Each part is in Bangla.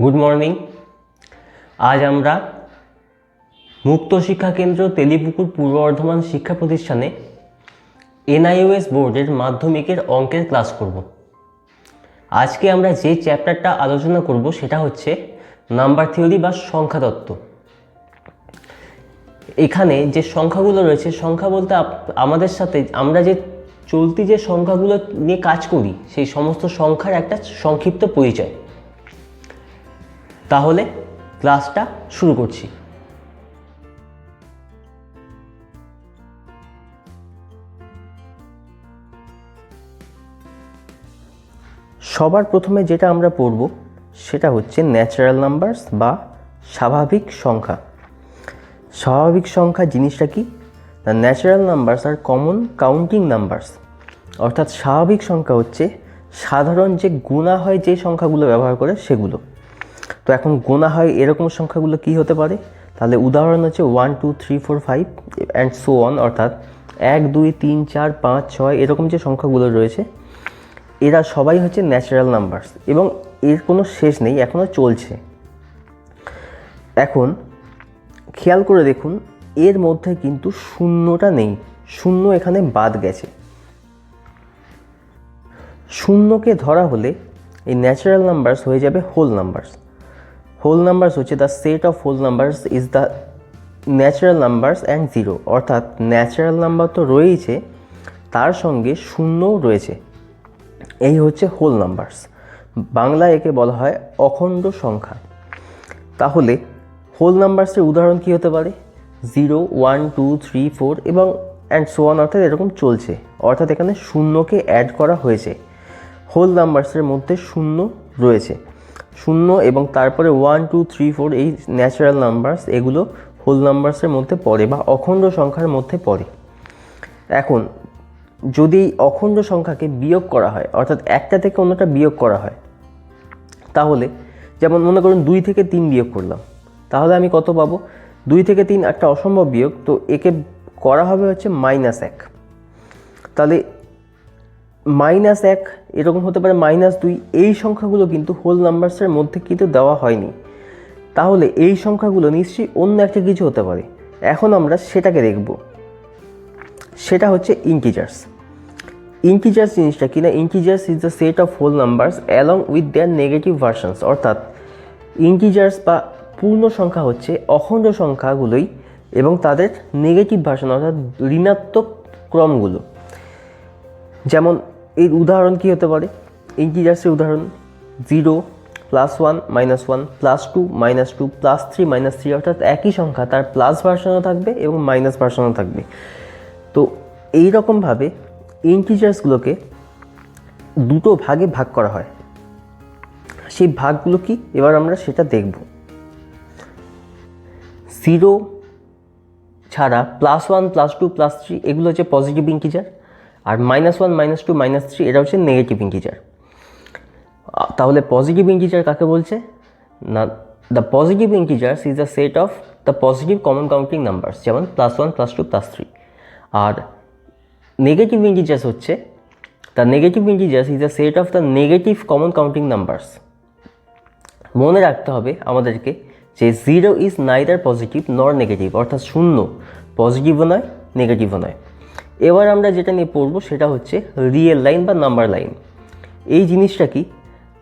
Good morning. আজ আমরা মুক্ত শিক্ষা কেন্দ্র তেলিপুকুর পূর্ব বর্ধমান শিক্ষা প্রতিষ্ঠানে NIOS বোর্ডের মাধ্যমিকের অঙ্কের ক্লাস করব। আজকে আমরা যে চ্যাপ্টারটা আলোচনা করব সেটা হচ্ছে নাম্বার থিওরি বা সংখ্যাতত্ত্ব। এখানে যে সংখ্যাগুলো রয়েছে, সংখ্যা বলতে আমাদের সাথে আমরা যে চলতি যে সংখ্যাগুলো নিয়ে কাজ করি সেই সমস্ত সংখ্যার একটা সংক্ষিপ্ত পরিচয়। তাহলে ক্লাসটা শুরু করছি। সবার প্রথমে যেটা আমরা পড়ব সেটা হচ্ছে ন্যাচারাল নাম্বারস বা স্বাভাবিক সংখ্যা। স্বাভাবিক সংখ্যা জিনিসটা কি? The natural numbers are common counting numbers. অর্থাৎ স্বাভাবিক সংখ্যা হচ্ছে সাধারণ যে গোনা হয় যে সংখ্যাগুলো ব্যবহার করে সেগুলো। তো এখন গোনা হয় এরকম সংখ্যাগুলো কি হতে পারে? তাহলে উদাহরণ হচ্ছে 1 2 3 4 5 অ্যান্ড সো অন, অর্থাৎ 1 2 3 4 5 6 এরকম যে সংখ্যাগুলো রয়েছে এরা সবাই হচ্ছে ন্যাচারাল নাম্বারস এবং এর কোনো শেষ নেই, এখনও চলছে। এখন খেয়াল করে দেখুন, এর মধ্যে কিন্তু শূন্যটা নেই, শূন্য এখানে বাদ গেছে। শূন্যকে ধরা হলে এই ন্যাচারাল নাম্বারস হয়ে যাবে হোল নাম্বারস। হোল নাম্বারস হচ্ছে the set of whole numbers is the natural numbers and zero. অর্থাৎ ন্যাচারাল নাম্বার তো রয়েছে, তার সঙ্গে শূন্যও রয়েছে, এই হচ্ছে হোল নাম্বারস। বাংলায় একে বলা হয় অখণ্ড সংখ্যা। তাহলে হোল নাম্বারসের উদাহরণ কী হতে পারে? 0 1 2 3 4 এবং অ্যান্ড সো অন, অর্থাৎ এরকম চলছে। অর্থাৎ এখানে শূন্যকে অ্যাড করা হয়েছে। হোল নাম্বারসের মধ্যে শূন্য রয়েছে, শূন্য এবং তারপরে 1 2 3 4 এই ন্যাচারাল নাম্বারস, এগুলো হোল নাম্বারসের মধ্যে পড়ে বা অখণ্ড সংখ্যার মধ্যে পড়ে। এখন যদি এই অখণ্ড সংখ্যাকে বিয়োগ করা হয়, অর্থাৎ একটা থেকে অন্যটা বিয়োগ করা হয়, তাহলে যেমন মনে করুন 2 থেকে 3 বিয়োগ করলাম, তাহলে আমি কত পাবো? 2 থেকে 3 একটা অসম্ভব বিয়োগ, তো একে করা হবে হচ্ছে -1। তাহলে -1 এরকম হতে পারে, -2। এই সংখ্যাগুলো কিন্তু হোল নাম্বারসের মধ্যে কিন্তু দেওয়া হয়নি। তাহলে এই সংখ্যাগুলো নিশ্চয়ই অন্য একটা কিছু হতে পারে। এখন আমরা সেটাকে দেখব, সেটা হচ্ছে ইন্টিজার্স। ইন্টিজার্স জিনিসটা কি না? Integers is the set of whole numbers along with their negative versions. অর্থাৎ ইন্টিজার্স বা পূর্ণ সংখ্যা হচ্ছে অখণ্ড সংখ্যাগুলোই এবং তাদের নেগেটিভ ভার্সন অর্থাৎ ঋণাত্মক ক্রমগুলো। যেমন এর উদাহরণ কী হতে পারে? ইন্টিজার্সের উদাহরণ 0 +1 -1 +2 -2 +3 -3, অর্থাৎ একই সংখ্যা, তার প্লাস ভার্সনও থাকবে এবং মাইনাস ভার্সনও থাকবে। তো এই রকমভাবে ইন্টিজার্সগুলোকে দুটো ভাগে ভাগ করা হয়। সেই ভাগগুলো কি এবার আমরা সেটা দেখব। 0 ছাড়া +1 +2 +3 এগুলো হচ্ছে পজিটিভ ইন্টিজার, আর -1 -2 -3 এটা হচ্ছে নেগেটিভ ইন্টিজার। তাহলে পজিটিভ ইন্টিজার কাকে বলছে না? The positive integers is the set of the positive common counting numbers, যেমন +1 +2 +3। আর নেগেটিভ ইন্টিজার্স হচ্ছে the negative integers is the set of the negative common counting numbers. মনে রাখতে হবে আমাদেরকে যে 0 ইজ নাইদার পজিটিভ নর নেগেটিভ, অর্থাৎ শূন্য পজিটিভও নয় নেগেটিভও নয়। এবার আমরা যেটা নিয়ে পড়বো সেটা হচ্ছে রিয়েল লাইন বা নাম্বার লাইন। এই জিনিসটা কি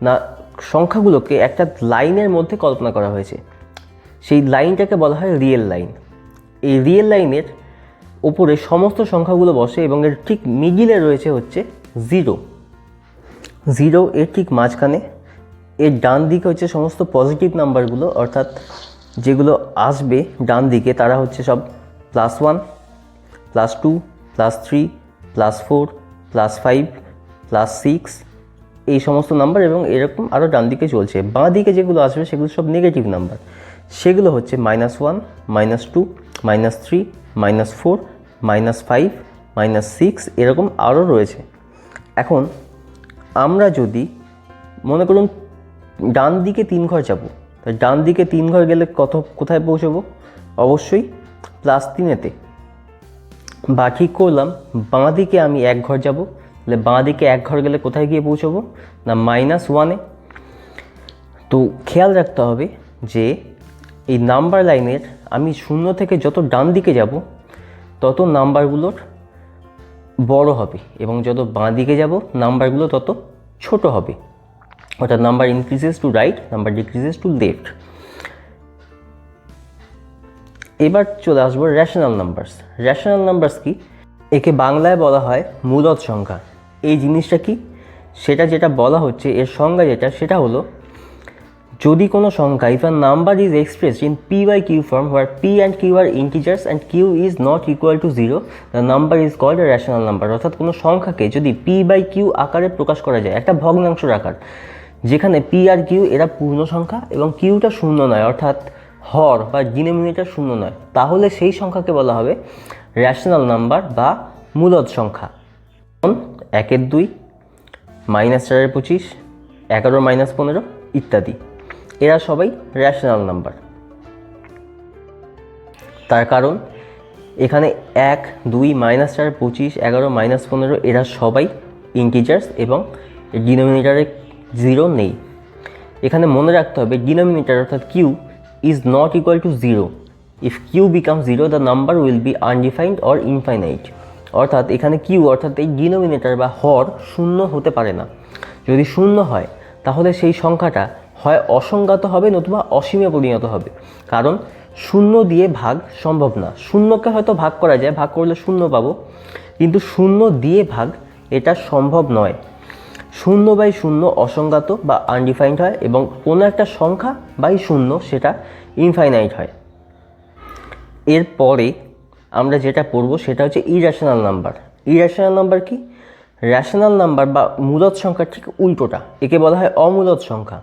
না? সংখ্যাগুলোকে একটা লাইনের মধ্যে কল্পনা করা হয়েছে, সেই লাইনটাকে বলা হয় রিয়েল লাইন। এই রিয়েল লাইনের ওপরে সমস্ত সংখ্যাগুলো বসে এবং এর ঠিক মিডিলে রয়েছে হচ্ছে 0। 0 এর ঠিক মাঝখানে, এর ডান দিকে হচ্ছে সমস্ত পজিটিভ নাম্বারগুলো, অর্থাৎ যেগুলো আসবে ডান দিকে তারা হচ্ছে সব +1 +2 +3 +4 +5 +6 এই সমস্ত নাম্বার, এবং এরকম আরও ডান দিকে চলছে। বাঁ দিকে যেগুলো আসবে সেগুলো সব নেগেটিভ নাম্বার, সেগুলো হচ্ছে -1 -2 -3 -4 -5 -6 এরকম আরও রয়েছে। এখন আমরা যদি মনে করুন ডান দিকে 3 ঘর যাব, তাই ডান দিকে 3 ঘর গেলে কোথায় পৌঁছবো? অবশ্যই +3-তে। বা ঠিক করলাম বাঁ দিকে আমি 1 ঘর যাব, তাহলে বাঁ দিকে 1 ঘর গেলে কোথায় গিয়ে পৌঁছবো? না -1-এ। তো খেয়াল রাখতে হবে যে এই নাম্বার লাইনের আমি শূন্য থেকে যত ডান দিকে যাব তত নাম্বারগুলোর বড় হবে এবং যত বাঁ দিকে যাব নাম্বারগুলো তত ছোট হবে, অর্থাৎ number increases to right, number decreases to left. এবার চলে আসবো রেশনাল নাম্বারস। রেশনাল নাম্বারস কি? একে বাংলায় বলা হয় মূলদ সংখ্যা। এই জিনিসটা কি, সেটা যেটা বলা হচ্ছে, এর সংজ্ঞা যেটা, সেটা হলো যদি কোনো সংখ্যা, if a number is expressed in p by q form where p and q are integers and q is not equal to 0, the number is called a rational number। অর্থাৎ কোনো সংখ্যাকে যদি p by q আকারে প্রকাশ করা যায়, একটা ভগ্নাংশের আকার, যেখানে p আর q এরা পূর্ণ সংখ্যা এবং qটা শূন্য নয়, অর্থাৎ হর বা ডিনোমিনেটর শূন্য নয়, তাহলে সেই সংখ্যাকে বলা হবে রেশনাল নাম্বার বা মূলদ সংখ্যা। যেমন 1-2, -4-25, 11-15 ইত্যাদি, এরা সবাই রেশনাল নাম্বার। তার কারণ এখানে 1, 2, -4, 25, 11, -15 এরা সবাই ইন্টিজার্স এবং ডিনোমিনেটরে 0 নেই। এখানে মনে রাখতে হবে ডিনোমিনেটর অর্থাৎ q is not equal to 0. If q becomes 0, the number will be undefined or infinite। অর্থাৎ এখানে q অর্থাৎ এই ডিনোমিনেটর বা হর শূন্য হতে পারে না। যদি শূন্য হয় তাহলে সেই সংখ্যাটা হয় অসংজ্ঞাত হবে নতুবা অসীমে পরিণত হবে, কারণ শূন্য দিয়ে ভাগ সম্ভব না। শূন্যকে হয়তো ভাগ করা যায়, ভাগ করলে শূন্য পাবো, কিন্তু শূন্য দিয়ে ভাগ এটা সম্ভব নয়। 0/0 অসংজ্ঞাত বা আনডিফাইন্ড হয় এবং কোনো একটা সংখ্যা বাই শূন্য সেটা ইনফাইনাইট হয়। এরপরে আমরা যেটা পড়ব সেটা হচ্ছে ইরেশনাল নাম্বার। ইরেশনাল নাম্বার কি? রেশনাল নাম্বার বা মূলদ সংখ্যার ঠিক উল্টোটা, একে বলা হয় অমূলদ সংখ্যা,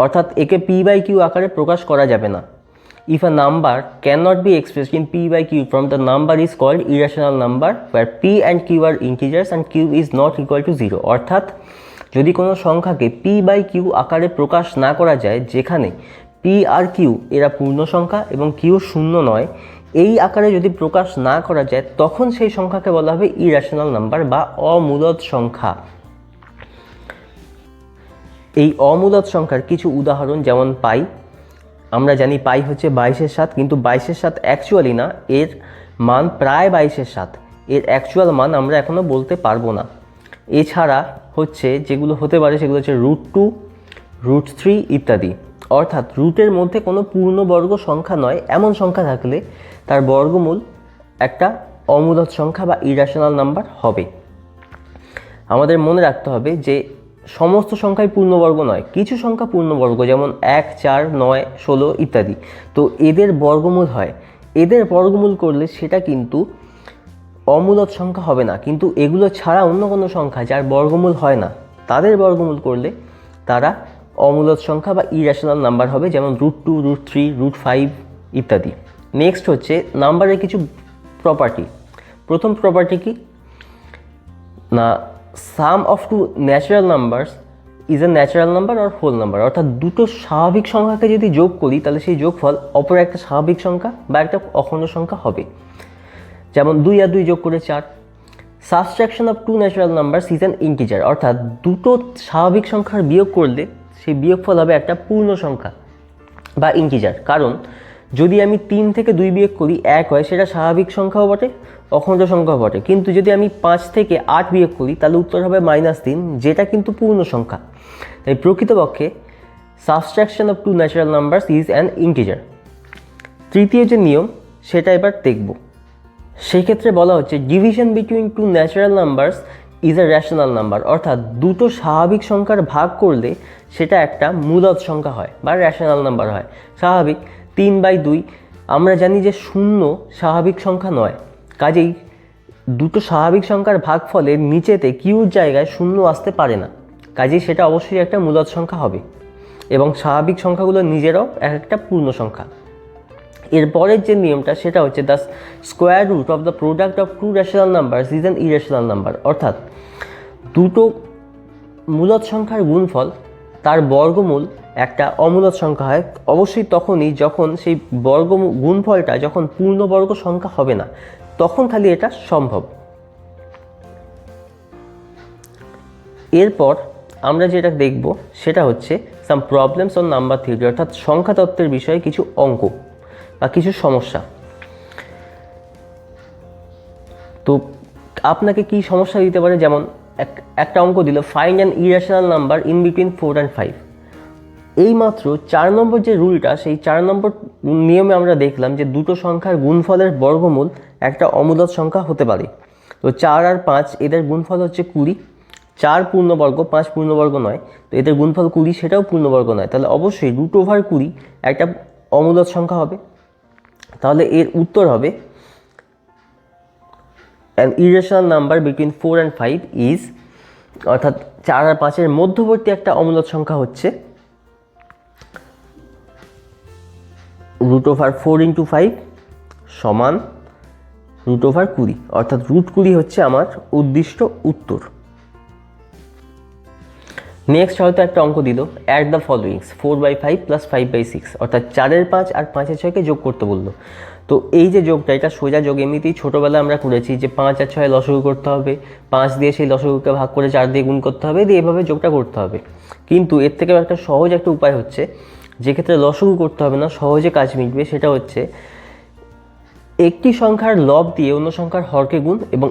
অর্থাৎ একে p by q আকারে প্রকাশ করা যাবে না। If a number cannot be expressed in p by q form, the number is called irrational number where p and q are integers and q is not equal to 0। অর্থাৎ যদি কোনো সংখ্যাকে p by q আকারে প্রকাশ না করা যায়, যেখানে p আর q এরা পূর্ণ সংখ্যা এবং q শূন্য নয়, এই আকারে যদি প্রকাশ না করা যায় তখন সেই সংখ্যাকে বলা হবে ইরেশনাল নাম্বার বা অমূলদ সংখ্যা। এই অমূলদ সংখ্যার কিছু উদাহরণ, যেমন পাই। আমরা জানি পাই হচ্ছে 22/7, কিন্তু 22/7 অ্যাকচুয়ালি না, এর মান প্রায় 22/7, এর অ্যাকচুয়াল মান আমরা এখনও বলতে পারবো না। এছাড়া হচ্ছে যেগুলো হতে পারে সেগুলো হচ্ছে √2, √3 ইত্যাদি। অর্থাৎ রুটের মধ্যে কোনো পূর্ণবর্গ সংখ্যা নয় এমন সংখ্যা থাকলে তার বর্গমূল একটা অমূলদ সংখ্যা বা ইরেশনাল নাম্বার হবে। আমাদের মনে রাখতে হবে যে সমস্ত সংখ্যাই পূর্ণবর্গ নয়, কিছু সংখ্যা পূর্ণবর্গ, যেমন 1, 4, 9, 16 ইত্যাদি। তো এদের বর্গমূল হয়, এদের বর্গমূল করলে সেটা কিন্তু অমূলদ সংখ্যা হবে না। কিন্তু এগুলো ছাড়া অন্য কোনো সংখ্যা যার বর্গমূল হয় না, তাদের বর্গমূল করলে তারা অমূলদ সংখ্যা বা ইরেশনাল নাম্বার হবে, যেমন √2, √3, √5 ইত্যাদি। নেক্সট হচ্ছে নাম্বারের কিছু প্রপার্টি। প্রথম প্রপার্টি কি না, sum of two natural numbers is a natural number or whole number. অর্থাৎ দুটো স্বাভাবিক সংখ্যাকে যদি যোগ করি তাহলে সেই যোগফল অপর একটা স্বাভাবিক সংখ্যা বা একটা অখণ্ড সংখ্যা হবে। যেমন 2 আর 2 যোগ করে 4। Subtraction of two natural numbers is an integer. অর্থাৎ দুটো স্বাভাবিক সংখ্যার বিয়োগ করলে সেই বিয়োগফল হবে একটা পূর্ণ সংখ্যা বা ইন্টিজার। কারণ যদি আমি 3 থেকে 2 বিয়োগ করি 1 হয়, সেটা স্বাভাবিক সংখ্যাও বটে, অখণ্ড সংখ্যাও বটে। কিন্তু যদি আমি 5 থেকে 8 বিয়োগ করি তাহলে উত্তর হবে -3, যেটা কিন্তু পূর্ণ সংখ্যা। তাই প্রকৃতপক্ষে subtraction of two natural numbers is an integer. তৃতীয় যে নিয়ম সেটা এবার দেখব। সেই ক্ষেত্রে বলা হচ্ছে division between two natural numbers is A rational number. অর্থাৎ দুটো স্বাভাবিক সংখ্যার ভাগ করলে সেটা একটা মূলদ সংখ্যা হয় বা রেশনাল নাম্বার হয়। স্বাভাবিক 3/2, আমরা জানি যে 0 স্বাভাবিক সংখ্যা নয়, কাজেই দুটো স্বাভাবিক সংখ্যার ভাগফলের নিচেতে কিউর জায়গায় 0 আসতে পারে না, কাজেই সেটা অবশ্যই একটা মূলদ সংখ্যা হবে এবং স্বাভাবিক সংখ্যাগুলো নিজেরাও এক একটা পূর্ণ সংখ্যা। এরপরের যে নিয়মটা সেটা হচ্ছে the square root of the product of two rational numbers is an irrational number. অর্থাৎ দুটো মূলদ সংখ্যার গুণফল তার বর্গমূল একটা অমূলদ সংখ্যা হয় অবশ্যই তখনই যখন সেই গুণফলটা যখন পূর্ণবর্গ সংখ্যা হবে না, তখন খালি এটা সম্ভব। এরপর আমরা যেটা দেখব সেটা হচ্ছে সাম প্রবলেমস অন নাম্বার থিওরি, অর্থাৎ সংখ্যা তত্ত্বের বিষয়ে কিছু অঙ্ক বা কিছু সমস্যা। তো আপনাকে কি সমস্যা দিতে পারে, যেমন একটা অঙ্ক দিল, find an irrational number in between 4 and 5। এইমাত্র 4 নম্বর যে রুলটা, সেই 4 নম্বর নিয়মে আমরা দেখলাম যে দুটো সংখ্যার গুণফলের বর্গমূল একটা অমূলদ সংখ্যা হতে পারে। তো 4 আর 5 এদের গুণফল হচ্ছে 20, 4 পূর্ণবর্গ 5 পূর্ণবর্গ নয়, তো এদের গুণফল 20, সেটাও পূর্ণবর্গ নয়, তাহলে অবশ্যই √20 একটা অমূলদ সংখ্যা হবে। তাহলে এর উত্তর হবে an irrational number between 4 and 5 is, অর্থাৎ 4 আর 5 এর মধ্যবর্তী একটা অমূলদ সংখ্যা হচ্ছে √4 into 5 সমান √20, অর্থাৎ √20 হচ্ছে আমার উদ্দিষ্ট উত্তর। নেক্সট হয়তো একটা অঙ্ক দিল, অ্যাড দ্য ফলোয়িংস 4/5 + 5/6, অর্থাৎ 4-এর 5 আর 5-এর 6কে যোগ করতে বললো। তো এই যে যোগটা, এটা সোজা যোগ, এমনিতেই ছোটোবেলায় আমরা করেছি যে 5 আর 6 লসাগু করতে হবে, 5 দিয়ে সেই লসাগুকে ভাগ করে 4 দিয়ে গুণ করতে হবে, দিয়ে এভাবে যোগটা করতে হবে। কিন্তু এর থেকেও একটা সহজ একটা উপায় হচ্ছে, যেক্ষেত্রে লসাগু করতে হবে না, সহজে কাজ মিটবে, সেটা হচ্ছে একটি সংখ্যার লব দিয়ে অন্য সংখ্যার হরকে গুণ এবং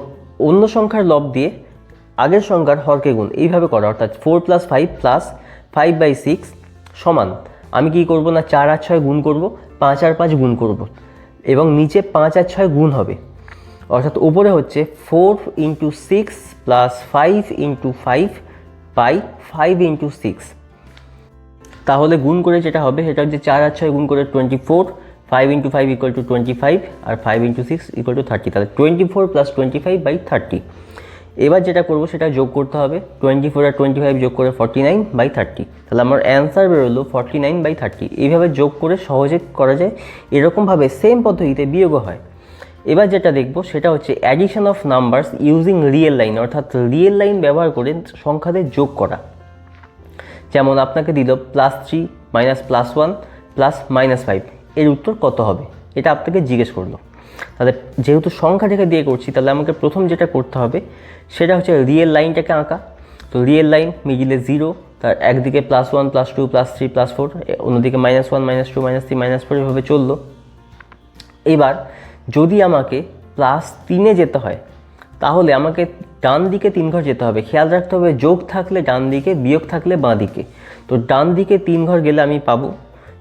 অন্য সংখ্যার লব দিয়ে আগের সংখ্যার হরকে গুণ, এইভাবে করা। অর্থাৎ 4 + 5 + 5/6 সমান, আমি কি করব না 4 আর 6 গুণ করব, 5 আর 5 গুণ করব এবং নিচে 5 আর 6 গুণ হবে। অর্থাৎ উপরে হচ্ছে 4 × 6 + 5 × 5/5 × 6। তাহলে গুণ করে যেটা হবে সেটা হচ্ছে 4 আর 6 গুণ করে 24, 5 × 5 = 25 আর 5 × 6 = 30। তাহলে 24 + 25/30। এবার যেটা করব সেটা যোগ করতে হবে, 24 আর 25 যোগ করে 49/30। তাহলে আমার অ্যান্সার বেরোলো 49/30। এইভাবে যোগ করে সহজে করা যায়। এরকমভাবে সেম পদ্ধতিতে বিয়োগও হয়। এবার যেটা দেখব সেটা হচ্ছে addition of numbers using real line, অর্থাৎ রিয়েল লাইন ব্যবহার করে সংখ্যাদের যোগ করা। যেমন আপনাকে দিল +3 - +1 + -5, এর উত্তর কত হবে, এটা আপনাকে জিজ্ঞেস করলো। তাহলে যেহেতু সংখ্যা রেখে দিয়ে করছি, তাহলে আমাকে প্রথম যেটা করতে হবে সেটা হচ্ছে রিয়েল লাইনটাকে আঁকা। তো রিয়েল লাইন মিডিলে 0, তার একদিকে +1 +2 +3 +4, অন্যদিকে -1 -2 -3 -4, এভাবে চললো। এবার যদি আমাকে +3-এ যেতে হয়, তাহলে আমাকে ডান দিকে 3 ঘর যেতে হবে। খেয়াল রাখতে হবে যোগ থাকলে ডান দিকে, বিয়োগ থাকলে বাঁ দিকে। তো ডান দিকে 3 ঘর গেলে আমি পাবো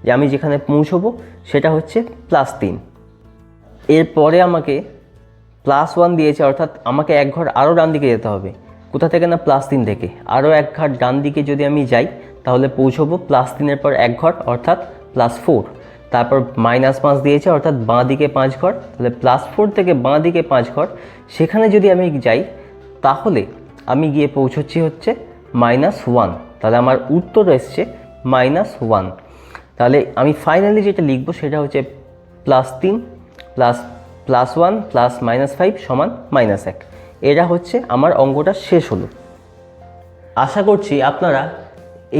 যে আমি যেখানে পৌঁছবো সেটা হচ্ছে +3। এরপরে আমাকে +1 দিয়েছে, অর্থাৎ আমাকে 1 ঘর আরও ডান দিকে যেতে হবে। কোথা থেকে না +3 থেকে। আরও 1 ঘর ডান দিকে যদি আমি যাই তাহলে পৌঁছবো +3-এর পর 1 ঘর, অর্থাৎ +4। তারপর -5 দিয়েছে, অর্থাৎ বাঁ দিকে 5 ঘর। তাহলে +4 থেকে বাঁ দিকে 5 ঘর, সেখানে যদি আমি যাই তাহলে আমি গিয়ে পৌঁছচ্ছি হচ্ছে -1। তাহলে আমার উত্তর এসছে -1। তাহলে আমি ফাইনালি যেটা লিখবো সেটা হচ্ছে +3 + +1 + -5 সমান -1। এটা হচ্ছে আমার অঙ্কটা শেষ হলো। আশা করছি আপনারা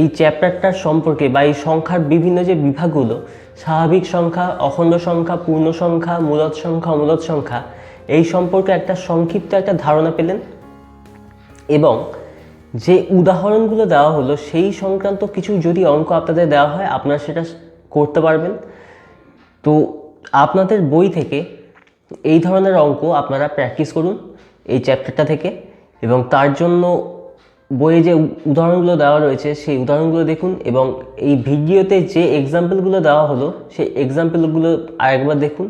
এই চ্যাপ্টারটার সম্পর্কে বা এই সংখ্যার বিভিন্ন যে বিভাগগুলো, স্বাভাবিক সংখ্যা, অখণ্ড সংখ্যা, পূর্ণ সংখ্যা, মূলদ সংখ্যা, অমূলদ সংখ্যা, এই সম্পর্কে একটা সংক্ষিপ্ত একটা ধারণা পেলেন এবং যে উদাহরণগুলো দেওয়া হলো সেই সংক্রান্ত কিছু যদি অঙ্ক আপনাদের দেওয়া হয় আপনারা সেটা করতে পারবেন। তো আপনাদের বই থেকে এই ধরনের অঙ্ক আপনারা প্র্যাকটিস করুন এই চ্যাপ্টারটা থেকে, এবং তার জন্য বইয়ে যে উদাহরণগুলো দেওয়া রয়েছে সেই উদাহরণগুলো দেখুন এবং এই ভিডিওতে যে এক্সাম্পলগুলো দেওয়া হলো সেই এক্সাম্পলগুলো আরেকবার দেখুন।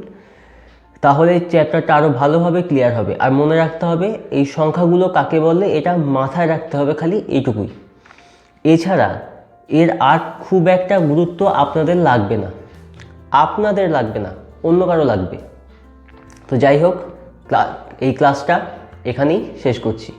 তাহলে চ্যাপ্টারটা আরও ভালোভাবে ক্লিয়ার হবে। আর মনে রাখতে হবে এই সংখ্যাগুলো কাকে বলে, এটা মাথায় রাখতে হবে খালি এইটুকুই। এছাড়া এর আর খুব একটা গুরুত্ব আপনাদের লাগবে না, অন্য কারো লাগবে। তো যাই হোক, এই ক্লাসটা এখানেই শেষ করছি।